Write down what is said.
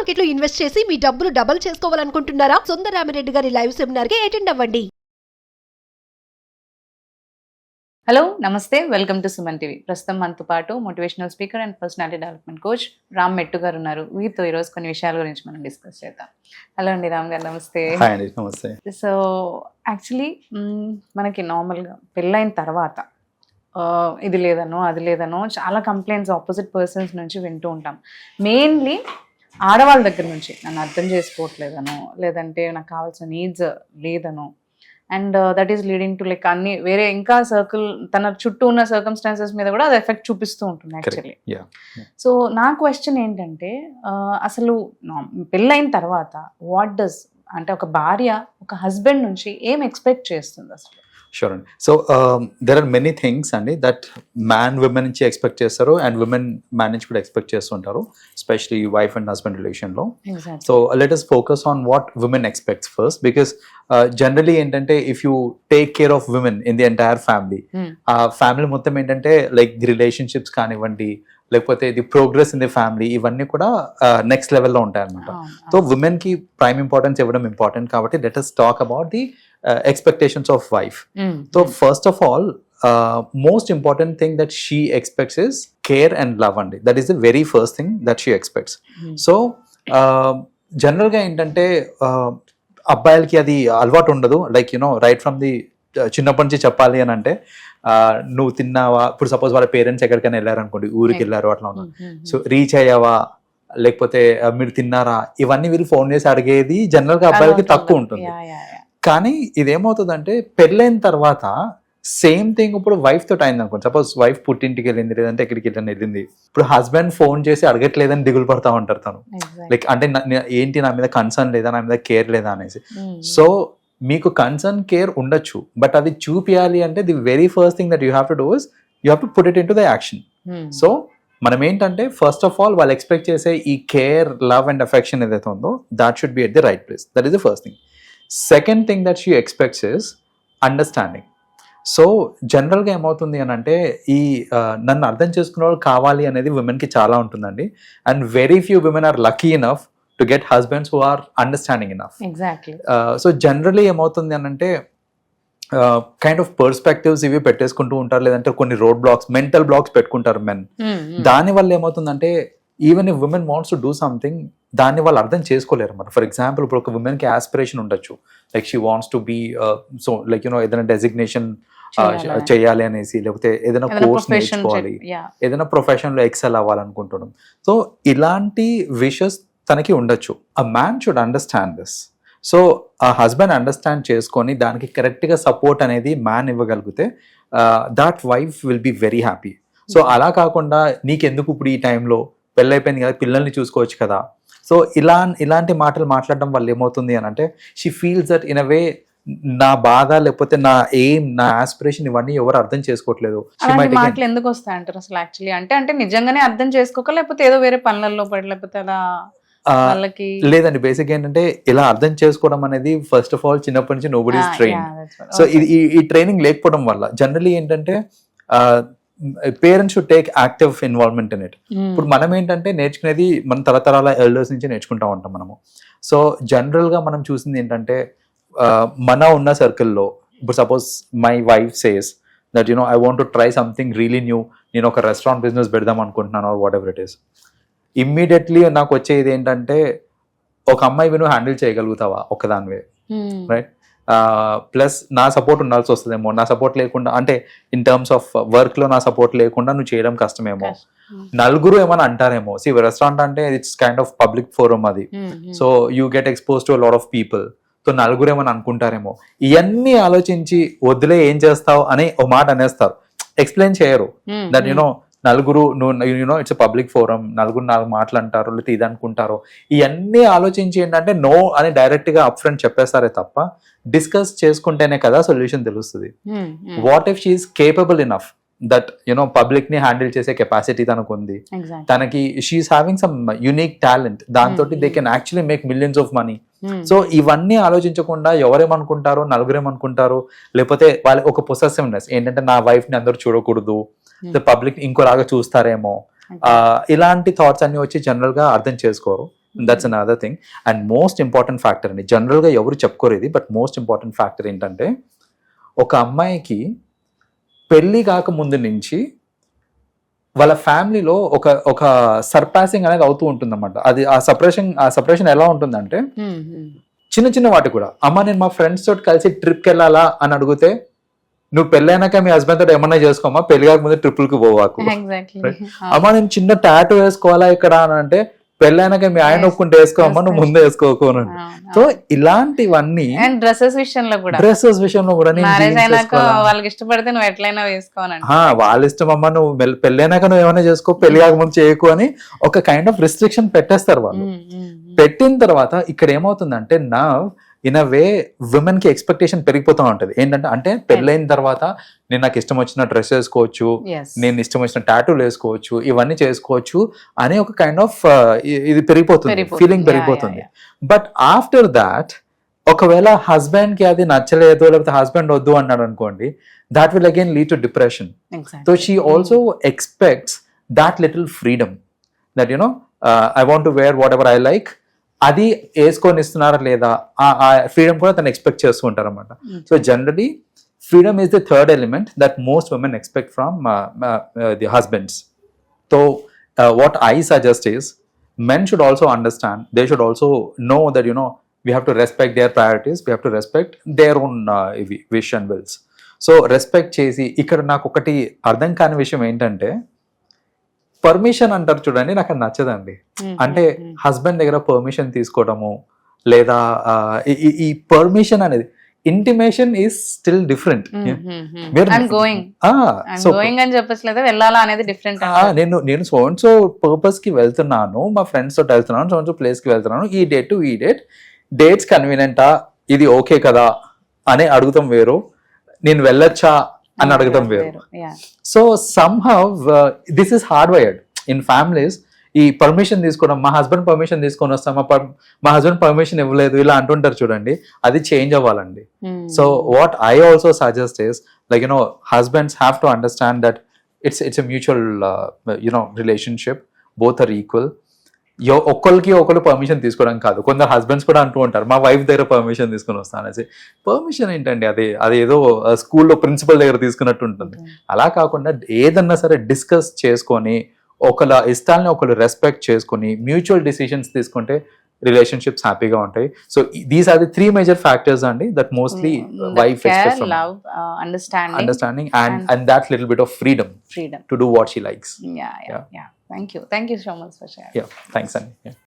Market లో invest చేసి మీ డబ్బులు డబుల్ చేసుకోవాలనుకుంటున్నారా? సుందరరామిరెడ్డి గారి లైవ్ సెమినార్ కి అటెండ్ అవ్వండి. హలో నమస్తే, వెల్కమ్ టు సుమన్ టీవీ. ప్రస్తుతం మనతో పాటు motivational speaker and personality development coach Ram మెట్టు గారు ఉన్నారు. వీరితో ఈరోజు కొన్ని విషయాల గురించి మనం డిస్కస్ చేద్దాం. హలో అండి రామ్ గారు, నమస్తే. నమస్తే. సో యాక్చువల్లీ మనకి నార్మల్గా పెళ్ళైన తర్వాత ఇది లేదనో అది లేదనో చాలా కంప్లైంట్స్ ఆపోజిట్ పర్సన్స్ నుంచి వింటూ ఉంటాం. మెయిన్లీ ఆడవాళ్ళ దగ్గర నుంచి నన్ను అర్థం చేసుకోవట్లేదనో, లేదంటే నాకు కావాల్సిన నీడ్స్ లేదనో, and that is leading to like అన్ని వేరే ఇంకా సర్కిల్ తన చుట్టూ ఉన్న సర్కమ్స్టాన్సెస్ మీద కూడా అది ఎఫెక్ట్ చూపిస్తూ ఉంటుంది యాక్చువల్లీ. సో నా క్వశ్చన్ ఏంటంటే, అసలు పెళ్ళైన తర్వాత వాట్ డస్ అంటే ఒక భార్య ఒక హస్బెండ్ నుంచి ఏం ఎక్స్పెక్ట్ చేస్తుంది అసలు? షూర్ అండి. So there are many things అండి దట్ మ్యాన్ విమెన్ నుంచి ఎక్స్పెక్ట్ చేస్తారు అండ్ విమెన్ మ్యాన్ నుంచి కూడా ఎక్స్పెక్ట్ చేస్తుంటారు, ఎస్పెషలీ వైఫ్ అండ్ హస్బెండ్ రిలేషన్లో. So let us focus on what women expects first, because generally ఏంటంటే if you take care of women in the entire family, ఆ family మొత్తం ఏంటంటే like the relationships కానివ్వండి, లేకపోతే the progress in the family, ఇవన్నీ కూడా next లెవెల్లో ఉంటాయి అనమాట. సో విమెన్ కి ప్రైమ్ ఇంపార్టెన్స్ ఇవ్వడం ఇంపార్టెంట్ కాబట్టి let us talk about the expectations of wife. So first of all, most important thing that she expects is care and love andi. That is the very first thing that she expects. So general ga entante అబ్బాయిలకి అది అలవాటు ఉండదు. Like you know right from the చిన్నప్పటి నుంచి చెప్పాలి అని అంటే, నువ్వు తిన్నావా, ఇప్పుడు సపోజ్ వాళ్ళ పేరెంట్స్ ఎక్కడికైనా వెళ్ళారనుకోండి, ఊరికి వెళ్ళారు అట్లా ఉన్నా, సో రీచ్ అయ్యావా, లేకపోతే మీరు తిన్నారా, ఇవన్నీ వీళ్ళు ఫోన్ చేసి అడిగేది జనరల్ గా అబ్బాయిలకి తక్కువ ఉంటుంది. కానీ ఇదేమవుతుందంటే పెళ్ళైన తర్వాత సేమ్ థింగ్ ఇప్పుడు వైఫ్ తోటి అయింది అనుకోండి. సపోజ్ వైఫ్ పుట్టింటికి వెళ్ళింది, లేదంటే ఎక్కడికి వెళ్ళింది, ఇప్పుడు హస్బెండ్ ఫోన్ చేసి అడగట్లేదని దిగులు పడతా ఉంటారు తను. లైక్ అంటే ఏంటి, నా మీద కన్సర్న్ లేదా, నా మీద కేర్ లేదా అనేసి. సో మీకు కన్సర్న్ కేర్ ఉండొచ్చు, బట్ అది చూపియాలి అంటే the very first thing that you have to do is you have to put it in to the action. So మనం ఏంటంటే ఫస్ట్ ఆఫ్ ఆల్ వాళ్ళు ఎక్స్పెక్ట్ చేసే ఈ కేర్, లవ్ అండ్ అఫెక్షన్ ఏదైతే ఉందో that should be at the right place. That is the first thing. Second thing that she expects is understanding. So జనరల్గా ఏమవుతుంది అని అంటే, ఈ నన్ను అర్థం చేసుకునే వాళ్ళు కావాలి అనేది విమెన్కి చాలా ఉంటుందండి. And very few women are lucky enough to get husbands who are understanding enough. So generally ఏమవుతుంది అని అంటే కైండ్ ఆఫ్ పర్స్పెక్టివ్స్ ఇవి పెట్టేసుకుంటూ ఉంటారు, లేదంటే కొన్ని రోడ్ బ్లాక్స్, మెంటల్ బ్లాక్స్ పెట్టుకుంటారు మెన్. దానివల్ల ఏమవుతుందంటే even if women wants to do something, దాన్ని వాళ్ళు అర్థం చేసుకోలేరు అన్నమాట. ఫర్ ఎగ్జాంపుల్ ఇప్పుడు ఒక విమెన్కి ఆస్పిరేషన్ ఉండొచ్చు, like she wants to be so like you know ఏదైనా డెసిగ్నేషన్ చేయాలి అనేసి, లేకపోతే ఏదైనా కోర్స్ నేర్చుకోవాలి, ఏదైనా ప్రొఫెషన్లో ఎక్సెల్ అవ్వాలనుకుంటున్నాం. సో ఇలాంటి విషెస్ తనకి ఉండొచ్చు. A man should understand this. So ఆ హస్బెండ్ అండర్స్టాండ్ చేసుకొని దానికి కరెక్ట్గా సపోర్ట్ అనేది మ్యాన్ ఇవ్వగలిగితే that wife will be very happy. So అలా కాకుండా నీకెందుకు ఇప్పుడు ఈ టైంలో పెళ్ళైపోయింది కదా, పిల్లల్ని చూసుకోవచ్చు కదా, సో ఇలాంటి మాటలు మాట్లాడడం వల్ల ఏమవుతుంది అని అంటే she feels that in a way నా బాధ, లేకపోతే నా ఎయిమ్, నా ఆస్పిరేషన్ ఇవన్నీ ఎవరు అర్థం చేసుకోవట్లేదు. మాటలు ఎందుకు వస్తాయి అంటారు అసలు యాక్చువల్లీ? అంటే నిజంగానే అర్థం చేసుకోక, లేకపోతే ఏదో వేరే పనులలో పడి, లేకపోతే అలా వాళ్ళకి లేదండి. బేసిక్ ఏంటంటే ఇలా అర్థం చేసుకోవడం అనేది ఫస్ట్ ఆఫ్ ఆల్ చిన్నప్పటి నుంచి నోబడీ ఈస్ ట్రైన్. సో ఈ ట్రైనింగ్ లేకపోవడం వల్ల జనరలీ ఏంటంటే parents should take active involvement in it. ఇప్పుడు మనం ఏంటంటే నేర్చుకునేది మన తరతరాల ఎల్డర్స్ నుంచి నేర్చుకుంటా ఉంటాం మనము. సో జనరల్గా మనం చూసింది ఏంటంటే మన ఉన్న సర్కిల్లో, ఇప్పుడు suppose my wife says that you know I want to try something really new, నేను ఒక రెస్టారెంట్ బిజినెస్ పెడదాం అనుకుంటున్నాను or whatever it is. Immediately నాకు వచ్చేది ఏంటంటే, ఒక అమ్మాయి నువ్వు హ్యాండిల్ చేయగలుగుతావా ఒక్కదానివే, రైట్? ప్లస్ నా సపోర్ట్ ఉండాల్సి వస్తుందేమో, నా సపోర్ట్ లేకుండా అంటే ఇన్ టర్మ్స్ ఆఫ్ వర్క్ లో నా సపోర్ట్ లేకుండా నువ్వు చేయడం కష్టమేమో, నలుగురు ఏమైనా అంటారేమో. సి రెస్టారెంట్ అంటే it's kind of public forum అది, so you get expose to lot of people. So నలుగురు ఏమైనా అనుకుంటారేమో, ఇవన్నీ ఆలోచించి వద్దులే ఏం చేస్తావు అని ఒక మాట అనేస్తారు, ఎక్స్ప్లెయిన్ చేయరు దట్ యునో నలుగురు యూనో ఇట్స్ పబ్లిక్ ఫోరం, నలుగురు నాలుగు మాటలు అంటారు, లేకపోతే ఇది అనుకుంటారు. ఇవన్నీ ఆలోచించి ఏంటంటే నో అని డైరెక్ట్ గా అప్ ఫ్రంట్ చెప్పేస్తారే తప్ప డిస్కస్ చేసుకుంటేనే కదా సొల్యూషన్ తెలుస్తుంది. What if she's capable enough that you know public ని హ్యాండిల్ చేసే కెపాసిటీ తనకు ఉంది, తనకి she's having some unique talent, దాంతో they can actually make millions of money. So ఇవన్నీ ఆలోచించకుండా ఎవరేమనుకుంటారో, నలుగురేమనుకుంటారో, లేకపోతే వాళ్ళ ఒక పొసెసివ్నెస్ ఏంటంటే నా వైఫ్ ని అందరూ చూడకూడదు, పబ్లిక్ ఇంకోలాగా చూస్తారేమో, ఇలాంటి థాట్స్ అన్ని వచ్చి జనరల్ గా అర్థం చేసుకోరు. That's an other thing. And most important factor అండి, జనరల్గా ఎవరు చెప్పుకోరు ఇది, బట్ మోస్ట్ ఇంపార్టెంట్ ఫ్యాక్టర్ ఏంటంటే ఒక అమ్మాయికి పెళ్ళి కాకముందు నుంచి వాళ్ళ ఫ్యామిలీలో ఒక సర్పాసింగ్ అనేది అవుతూ ఉంటుందన్నమాట. అది ఆ సపరేషన్ ఎలా ఉంటుందంటే చిన్న చిన్న వాటి కూడా, అమ్మ నేను మా ఫ్రెండ్స్ తోటి కలిసి ట్రిప్కి వెళ్ళాలా అని అడిగితే నువ్వు పెళ్ళైనాక మీ హస్బెండ్ తోటి ఏమన్నా చేసుకోమా, పెళ్లి కాకముందే ట్రిపుల్కి పోవాకు. అమ్మ నేను చిన్న టాటూ వేసుకోవాలా ఇక్కడ అని అంటే పెళ్ళైనాక మీ ఆయన ఒప్పుకుంటే వేసుకోమా, నువ్వు ముందే వేసుకోకు అని. సో ఇలాంటివన్నీ డ్రెస్సెస్ విషయంలో కూడా మ్యారేజ్ అయినాక వాళ్ళకి ఇష్టపడితే నువ్వు ఎట్లయినా వేసుకోవాలండి, వాళ్ళ ఇష్టం అమ్మా, నువ్వు పెళ్ళైనాక నువ్వు ఏమైనా చేసుకో, పెళ్లి కాకముందు చేయకు అని ఒక కైండ్ ఆఫ్ రిస్ట్రిక్షన్ పెట్టేస్తారు వాళ్ళు. పెట్టిన తర్వాత ఇక్కడ ఏమవుతుందంటే నా ఇన్ అ వే విమెన్ కి ఎక్స్పెక్టేషన్ పెరిగిపోతూ ఉంటది. ఏంటంటే అంటే పెళ్ళైన తర్వాత నేను నాకు ఇష్టం వచ్చిన డ్రెస్ వేసుకోవచ్చు, నేను ఇష్టం వచ్చిన టాటూలు వేసుకోవచ్చు, ఇవన్నీ చేసుకోవచ్చు అనే ఒక కైండ్ ఆఫ్ ఇది పెరిగిపోతుంది, ఫీలింగ్ పెరిగిపోతుంది. బట్ ఆఫ్టర్ దాట్ ఒకవేళ హస్బెండ్ కి అది నచ్చలేదు, లేకపోతే హస్బెండ్ వద్దు అన్నాడు అనుకోండి, that will again lead to depression. So she also expects that little freedom, that you know I want to wear whatever I like, అది వేసుకొని ఇస్తున్నారా లేదా ఆ ఫ్రీడమ్ కూడా తను ఎక్స్పెక్ట్ చేస్తూ ఉంటారు అనమాట. So generally freedom is the third element that most women expect from the husbands. So what I suggest is men should also understand, they should also know that we have to respect their priorities, we have to respect their own wish and wills. So respect చేసి ఇక్కడ నాకు ఒకటి అర్థం కాని విషయం ఏంటంటే permission అంటారు చూడండి, నాకు అది నచ్చదండి. అంటే హస్బెండ్ దగ్గర పర్మిషన్ తీసుకోవడము లేదా ఈ పర్మిషన్ అనేది, ఇంటిమేషన్ ఈస్ స్టిల్ డిఫరెంట్. నేను సో పర్పస్ కి వెళ్తున్నాను, మా ఫ్రెండ్స్ తోటి వెళ్తున్నాను, సో ప్లేస్ కి వెళ్తున్నాను, ఈ డేట్ టు ఈ డేట్స్ కన్వీనియంటా, ఇది ఓకే కదా అని అడుగుతాం వేరు, నేను వెళ్ళొచ్చా అని అడగడం వేరు. So somehow this is hard wired in families. ఈ పర్మిషన్ తీసుకోవడం, మా హస్బెండ్ పర్మిషన్ తీసుకొని వస్తాం, మా హస్బెండ్ పర్మిషన్ ఇవ్వలేదు ఇలా అంటుంటారు చూడండి, అది చేంజ్ అవ్వాలండి. So what I also suggest is like husbands have to understand that it's a mutual relationship, both are equal. ఒకరికి ఒకరు పర్మిషన్ తీసుకోవడం కాదు, కొందరు హస్బెండ్స్ కూడా అంటూ ఉంటారు మా వైఫ్ దగ్గర పర్మిషన్ తీసుకుని వస్తాను అనేసి. పర్మిషన్ ఏంటండి, అది ఏదో స్కూల్లో ప్రిన్సిపల్ దగ్గర తీసుకున్నట్టు ఉంటుంది. అలా కాకుండా ఏదన్నా సరే డిస్కస్ చేసుకొని ఒకళ్ళ ఇష్టాలని ఒకళ్ళు రెస్పెక్ట్ చేసుకొని మ్యూచువల్ డిసిషన్స్ తీసుకుంటే రిలేషన్షిప్స్ హ్యాపీగా ఉంటాయి. So these are the 3 major factors అండి that mostly wife expects from love, understanding and that little bit of freedom to do what she likes. Yeah. Thank you so much for sharing. Yeah, thanks Andy. Yeah.